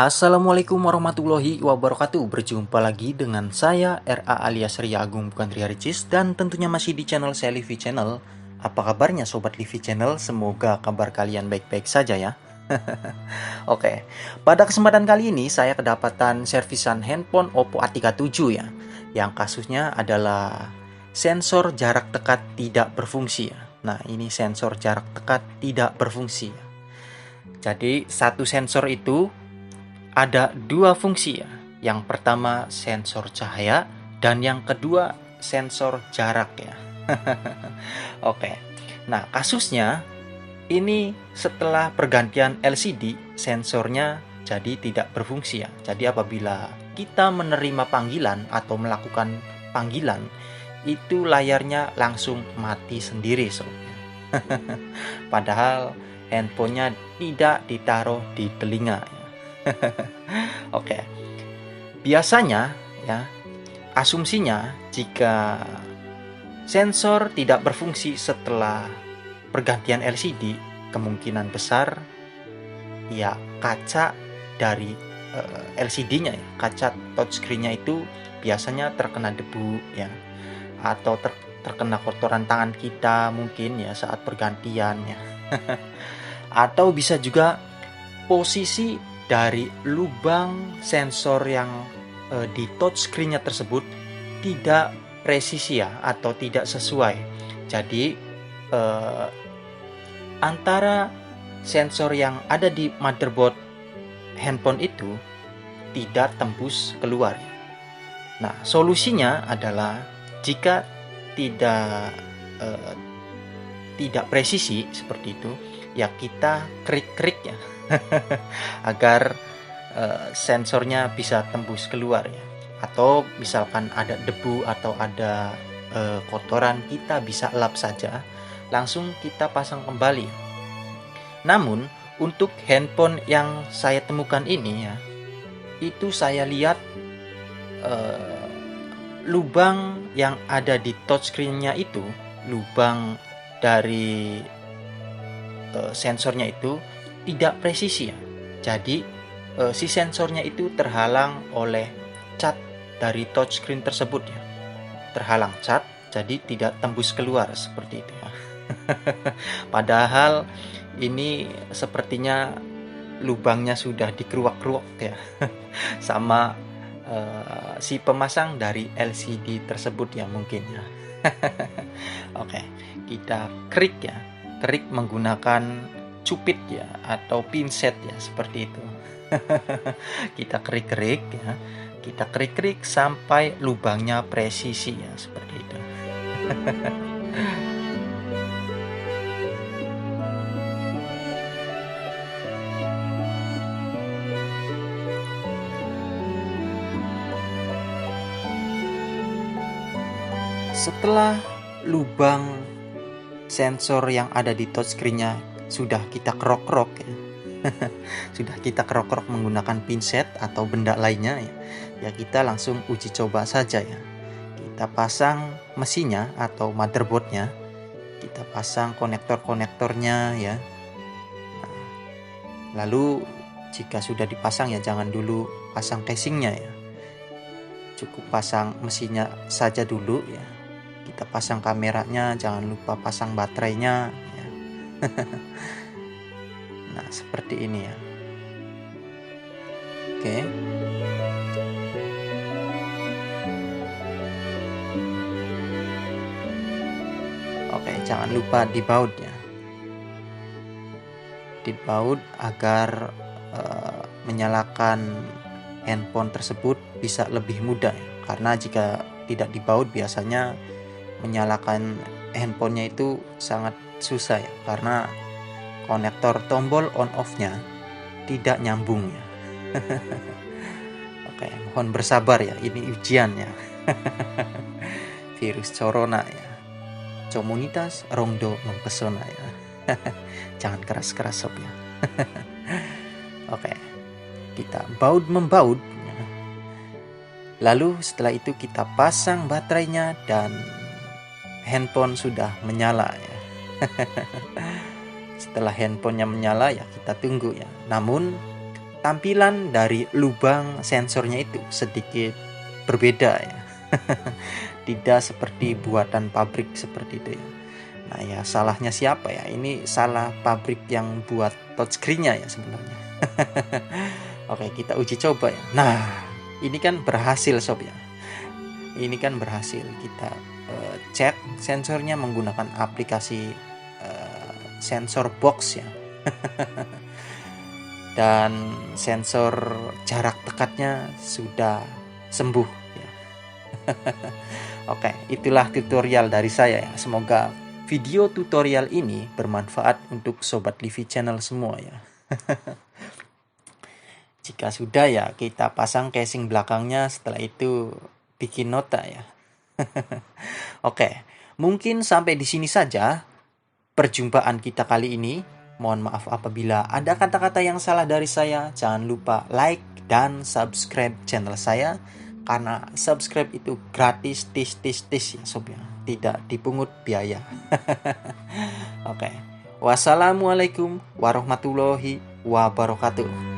Assalamualaikum warahmatullahi wabarakatuh. Berjumpa lagi dengan saya RA alias Ria Agung bukan Ria Ricis, dan tentunya masih di channel saya Livi Channel. Apa kabarnya Sobat Livi Channel? Semoga kabar kalian baik-baik saja ya. Oke, pada kesempatan kali ini saya kedapatan servisan handphone Oppo A37 ya, yang kasusnya adalah sensor jarak dekat tidak berfungsi ya. Nah, ini sensor jarak dekat tidak berfungsi ya. Jadi satu sensor itu ada dua fungsi ya. Yang pertama sensor cahaya dan yang kedua sensor jarak ya. Oke. Nah, kasusnya ini setelah pergantian LCD sensornya jadi tidak berfungsi ya. Jadi apabila kita menerima panggilan atau melakukan panggilan, itu layarnya langsung mati sendiri sob. Padahal handphonenya tidak ditaruh di telinga ya. Oke. Biasanya ya, asumsinya jika sensor tidak berfungsi setelah pergantian LCD, kemungkinan besar ya kaca dari LCD-nya ya, kaca touchscreen-nya itu biasanya terkena debu ya, atau terkena kotoran tangan kita mungkin ya saat pergantian ya. Atau bisa juga posisi dari lubang sensor yang di touchscreen-nya tersebut tidak presisi ya, atau tidak sesuai. Jadi antara sensor yang ada di motherboard handphone itu tidak tembus keluar. Nah, solusinya adalah jika tidak presisi seperti itu, ya kita krik-krik ya. Agar sensornya bisa tembus keluar ya. Atau misalkan ada debu atau ada kotoran, kita bisa lap saja, langsung kita pasang kembali. Namun untuk handphone yang saya temukan ini ya, itu saya lihat lubang yang ada di touchscreen-nya itu, lubang dari sensornya itu tidak presisi ya. Jadi si sensornya itu terhalang oleh cat dari touchscreen tersebut ya. Terhalang cat, jadi tidak tembus keluar seperti itu ya. Padahal ini sepertinya lubangnya sudah dikeruak-keruak ya. Sama si pemasang dari LCD tersebut ya mungkin ya. Oke, kita krik ya. Krik menggunakan cupit ya, atau pinset ya, seperti itu. Kita krik-krik ya, kita krik-krik sampai lubangnya presisi ya, seperti itu. Setelah lubang sensor yang ada di touchscreen-nya sudah kita kerok-kerok ya. Sudah kita kerok-kerok menggunakan pinset atau benda lainnya ya. Ya kita langsung uji coba saja ya. Kita pasang mesinnya atau motherboardnya. Kita pasang konektor-konektornya ya. Lalu jika sudah dipasang ya jangan dulu pasang casingnya ya. Cukup pasang mesinnya saja dulu ya. Kita pasang kameranya, jangan lupa pasang baterainya ya. Nah, seperti ini ya. Oke. Oke, jangan lupa dibaut ya. Dibaut agar menyalakan handphone tersebut bisa lebih mudah ya. Karena jika tidak dibaut biasanya menyalakan handphonenya itu sangat susah ya, karena konektor tombol on off-nya tidak nyambung ya. Oke, mohon bersabar ya, ini ujian ya. Virus corona ya. Comunitas rongdo mempesona ya. Jangan keras-keras sob ya. Oke, kita baut membaut ya. Lalu setelah itu kita pasang baterainya dan handphone sudah menyala ya. Setelah handphonenya menyala ya kita tunggu ya. Namun tampilan dari lubang sensornya itu sedikit berbeda ya. Tidak seperti buatan pabrik seperti itu ya. Nah ya, salahnya siapa ya? Ini salah pabrik yang buat touchscreen-nya ya sebenarnya. Oke, kita uji coba ya. Nah, ini kan berhasil sob ya. Ini kan berhasil. Kita cek sensornya menggunakan aplikasi sensor box ya. Dan sensor jarak dekatnya sudah sembuh ya. Oke, itulah tutorial dari saya ya. Semoga video tutorial ini bermanfaat untuk sobat Livi channel semua ya. Jika sudah ya, kita pasang casing belakangnya, setelah itu bikin nota ya. Oke, mungkin sampai di sini saja perjumpaan kita kali ini. Mohon maaf apabila ada kata-kata yang salah dari saya. Jangan lupa like dan subscribe channel saya, karena subscribe itu gratis, tis ya sob ya. Tidak dipungut biaya. Oke. Wassalamualaikum warahmatullahi wabarakatuh.